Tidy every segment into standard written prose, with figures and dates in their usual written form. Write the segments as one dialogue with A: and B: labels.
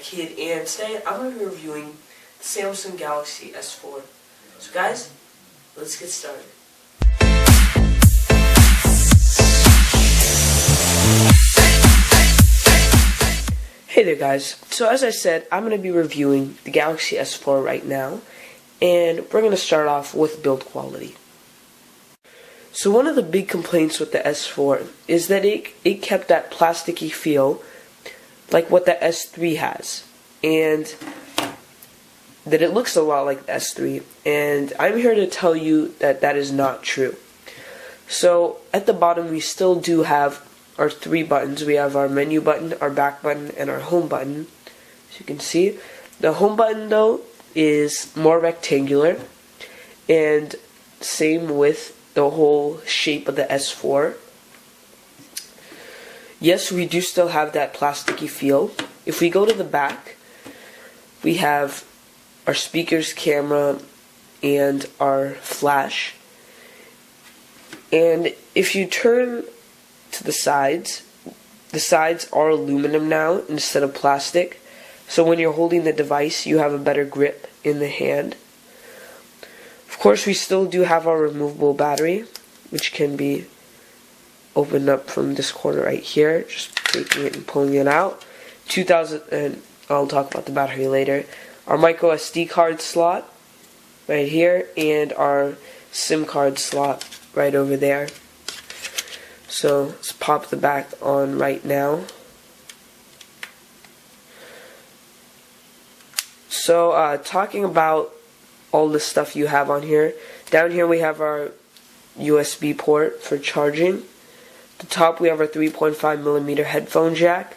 A: Kid, and today I'm going to be reviewing the Samsung Galaxy S4. So guys, let's get started. Hey there guys, so as I said, I'm going to be reviewing the Galaxy S4 right now, and we're going to start off with build quality. So one of the big complaints with the S4 is that it kept that plasticky feel like what the S3 has, and that it looks a lot like the S3, and I'm here to tell you that that is not true. So at the bottom we still do have our three buttons. We have our menu button, our back button, and our home button. As you can see, the home button though is more rectangular, and same with the whole shape of the S4. Yes, we do still have that plasticky feel. If we go to the back, we have our speakers, camera, and our flash. And if you turn to the sides are aluminum now instead of plastic. So when you're holding the device, you have a better grip in the hand. Of course, we still do have our removable battery, which can be opened up from this corner right here, just taking it and pulling it out. 2000, and I'll talk about the battery later. Our micro SD card slot right here, and our SIM card slot right over there. So let's pop the back on right now. So talking about all the stuff you have on here, down here we have our USB port for charging. At the top we have our 3.5mm headphone jack.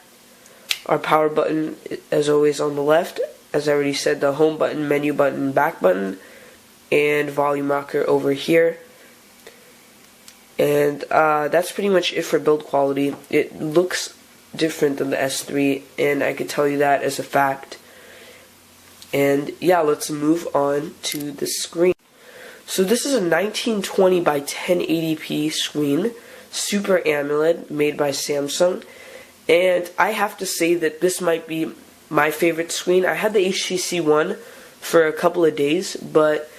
A: Our power button, as always, on the left. As I already said, the home button, menu button, back button, and volume rocker over here. And that's pretty much it for build quality. It looks different than the S3, and I could tell you that as a fact. And yeah, let's move on to the screen. So this is a 1920 by 1080p screen, Super AMOLED, made by Samsung. And I have to say that this might be my favorite screen. I had the HTC One for a couple of days, but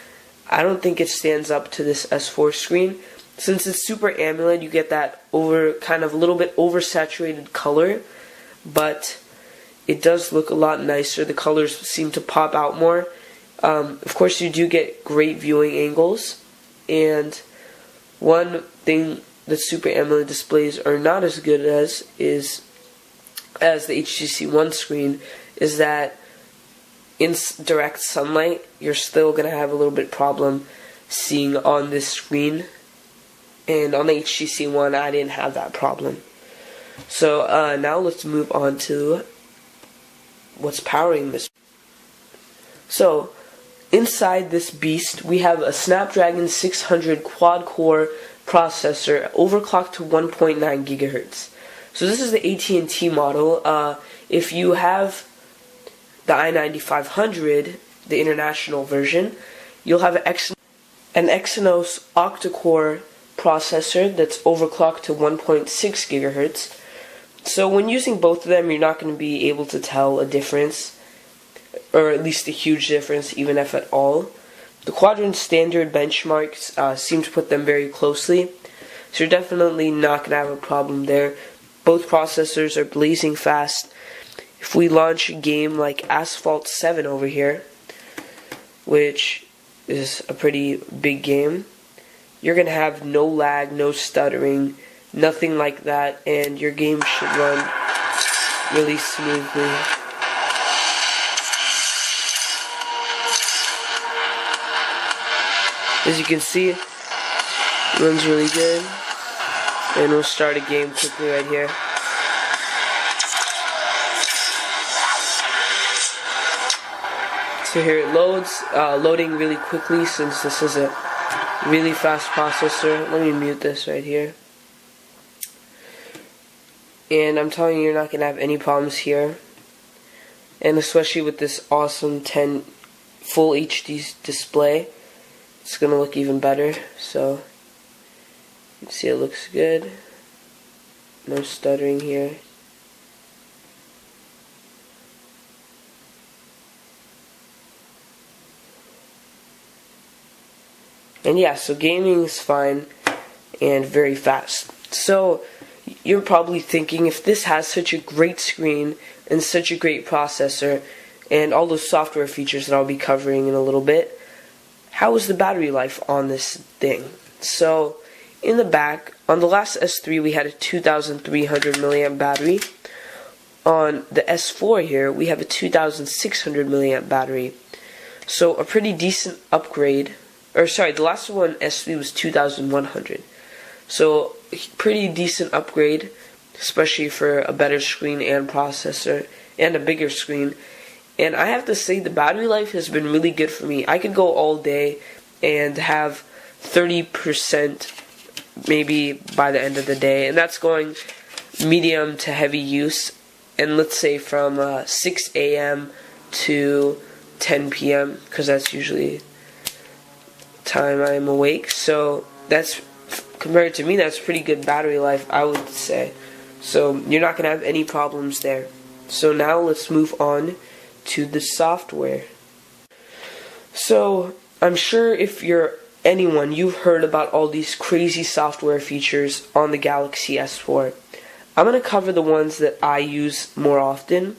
A: I don't think it stands up to this S4 screen. Since it's Super AMOLED, you get that kind of a little bit oversaturated color, but it does look a lot nicer. The colors seem to pop out more. Of course, you do get great viewing angles, and one thing that Super AMOLED displays are not as good as the HTC One screen is that in direct sunlight, you're still going to have a little bit problem seeing on this screen. And on the HTC One, I didn't have that problem. So now let's move on to what's powering this. So inside this beast, we have a Snapdragon 600 quad-core processor, overclocked to 1.9 gigahertz. So this is the AT&T model. If you have the i9500, the international version, you'll have an Exynos octa-core processor that's overclocked to 1.6 gigahertz. So when using both of them, you're not going to be able to tell a difference, or at least a huge difference, even if at all. The Quadrant standard benchmarks seem to put them very closely, so you're definitely not going to have a problem there. Both processors are blazing fast. If we launch a game like Asphalt 7 over here, which is a pretty big game, you're going to have no lag, no stuttering, nothing like that, and your game should run really smoothly. As you can see, it runs really good. And we'll start a game quickly right here. So here it loads, loading really quickly since this is a really fast processor. Let me mute this right here. And I'm telling you, you're not going to have any problems here. And especially with this awesome 10 full HD display, it's going to look even better. So you can see it looks good. No stuttering here. And yeah, so gaming is fine and very fast. So you're probably thinking, if this has such a great screen and such a great processor and all those software features that I'll be covering in a little bit, how is the battery life on this thing? So in the back, on the last S3 we had a 2300 milliamp battery. On the S4 here we have a 2600 milliamp battery. So a pretty decent upgrade. Or sorry, the last one, S3, was 2100. So pretty decent upgrade, especially for a better screen and processor and a bigger screen. And I have to say, the battery life has been really good for me. I could go all day and have 30% maybe by the end of the day, and that's going medium to heavy use. And let's say from 6 a.m. to 10 p.m. because that's usually time I'm awake. So that's, compared to me, that's pretty good battery life, I would say. So you're not gonna have any problems there. So now let's move on to the software. So I'm sure if you're anyone, you've heard about all these crazy software features on the Galaxy S4. I'm gonna cover the ones that I use more often.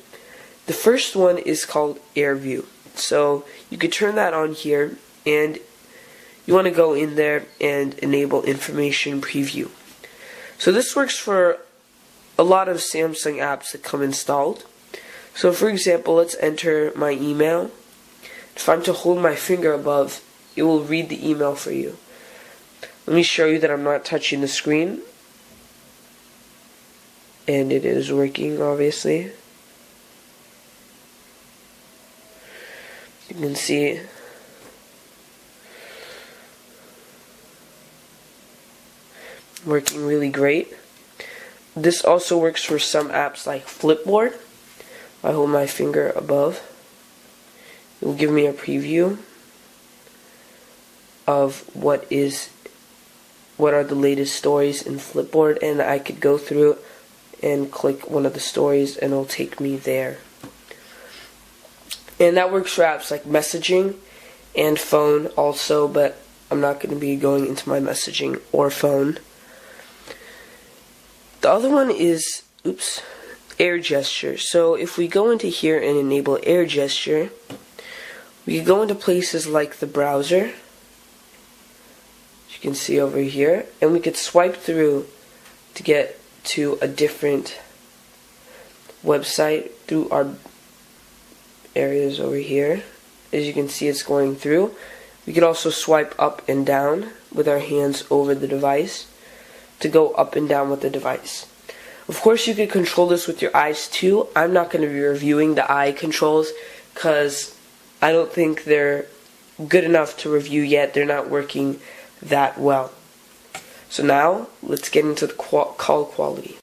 A: The first one is called AirView. So you could turn that on here, and you want to go in there and enable information preview. So this works for a lot of Samsung apps that come installed. So for example, let's enter my email. If I'm to hold my finger above, it will read the email for you. Let me show you that I'm not touching the screen. And it is working, obviously. You can see working really great. This also works for some apps like Flipboard. I hold my finger above. It will give me a preview of what are the latest stories in Flipboard, and I could go through and click one of the stories and it'll take me there. And that works for apps like messaging and phone also, but I'm not going to be going into my messaging or phone. The other one is, air gesture. So if we go into here and enable air gesture, we can go into places like the browser, as you can see over here, and we could swipe through to get to a different website through our areas over here. As you can see, it's going through. We could also swipe up and down with our hands over the device to go up and down with the device. Of course, you could control this with your eyes too. I'm not going to be reviewing the eye controls because I don't think they're good enough to review yet. They're not working that well. So now, let's get into the call quality.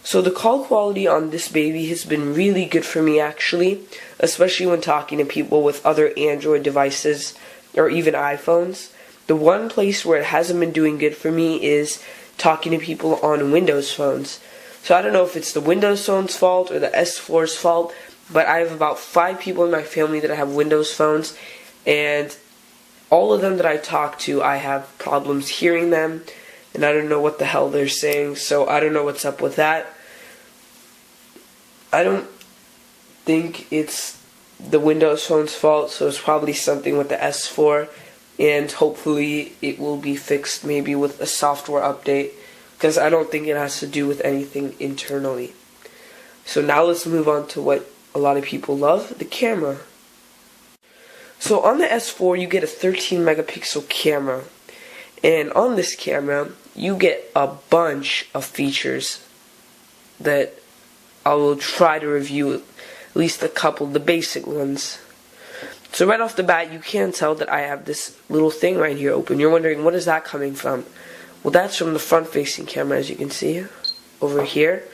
A: So the call quality on this baby has been really good for me actually, especially when talking to people with other Android devices or even iPhones. The one place where it hasn't been doing good for me is talking to people on Windows phones. So I don't know if it's the Windows phone's fault or the S4's fault, but I have about 5 people in my family that have Windows phones, and all of them that I talk to, I have problems hearing them, and I don't know what the hell they're saying, so I don't know what's up with that. I don't think it's the Windows phone's fault, so it's probably something with the S4, and hopefully it will be fixed maybe with a software update, because I don't think it has to do with anything internally. So now let's move on to what a lot of people love, the camera. So on the S4 you get a 13 megapixel camera, and on this camera you get a bunch of features that I will try to review, at least a couple, the basic ones. So right off the bat you can tell that I have this little thing right here open. You're wondering, what is that coming from? Well, that's from the front facing camera, as you can see over here.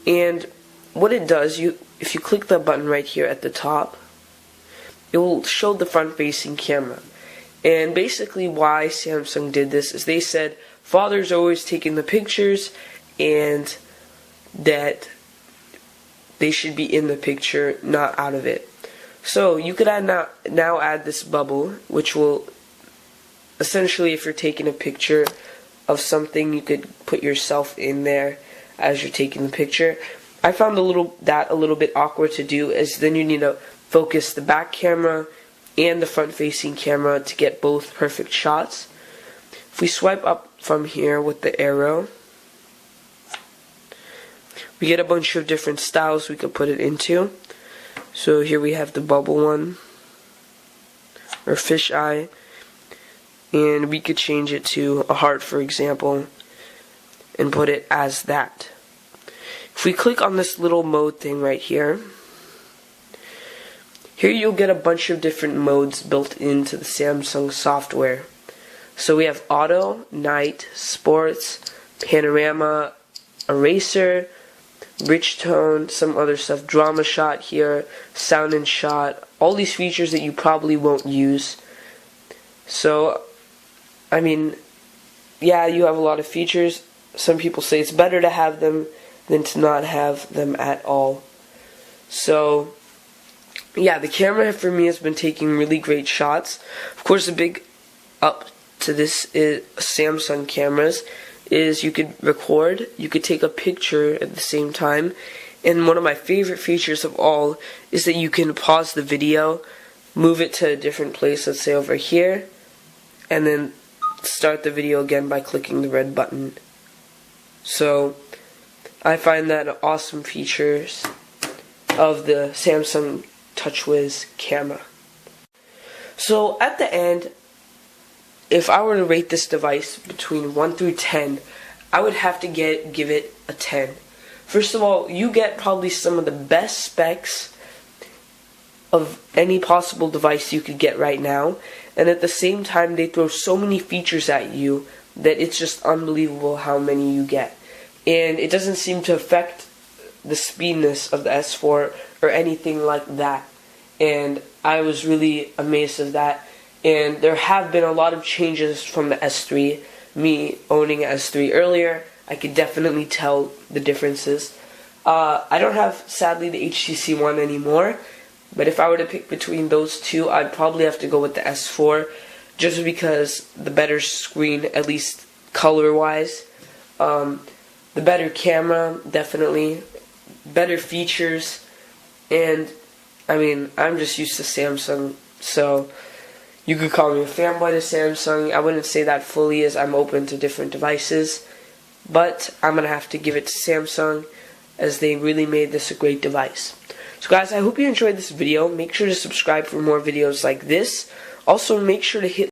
A: And what it does, if you click the button right here at the top, it will show the front facing camera. And basically why Samsung did this is they said father's always taking the pictures and that they should be in the picture, not out of it. So you could now add this bubble, which will essentially if you're taking a picture of something, you could put yourself in there as you're taking the picture. I found that a little bit awkward to do, as then you need to focus the back camera and the front facing camera to get both perfect shots. If we swipe up from here with the arrow, we get a bunch of different styles we could put it into. So here we have the bubble one, or fisheye, and we could change it to a heart, for example, and put it as that. If we click on this little mode thing right here, here you'll get a bunch of different modes built into the Samsung software. So we have auto, night, sports, panorama, eraser, rich tone, some other stuff, drama shot here, sound and shot, all these features that you probably won't use. So, I mean, yeah, you have a lot of features. Some people say it's better to have them than to not have them at all. So, yeah, the camera for me has been taking really great shots. Of course, a big up to this is Samsung cameras is you could record, you could take a picture at the same time, and one of my favorite features of all is that you can pause the video, move it to a different place, let's say over here, and then start the video again by clicking the red button. So I find that awesome features of the Samsung TouchWiz camera. So at the end, if I were to rate this device between 1 through 10, I would have to give it a 10. First of all, you get probably some of the best specs of any possible device you could get right now, and at the same time they throw so many features at you that it's just unbelievable how many you get. And it doesn't seem to affect the speediness of the S4 or anything like that. And I was really amazed at that. And there have been a lot of changes from the S3. Me owning an S3 earlier, I could definitely tell the differences. I don't have, sadly, the HTC One anymore, but if I were to pick between those two, I'd probably have to go with the S4, just because the better screen, at least color-wise, the better camera, definitely, better features, and, I mean, I'm just used to Samsung, so you could call me a fanboy to Samsung. I wouldn't say that fully, as I'm open to different devices, but I'm going to have to give it to Samsung, as they really made this a great device. So guys, I hope you enjoyed this video. Make sure to subscribe for more videos like this. Also, make sure to hit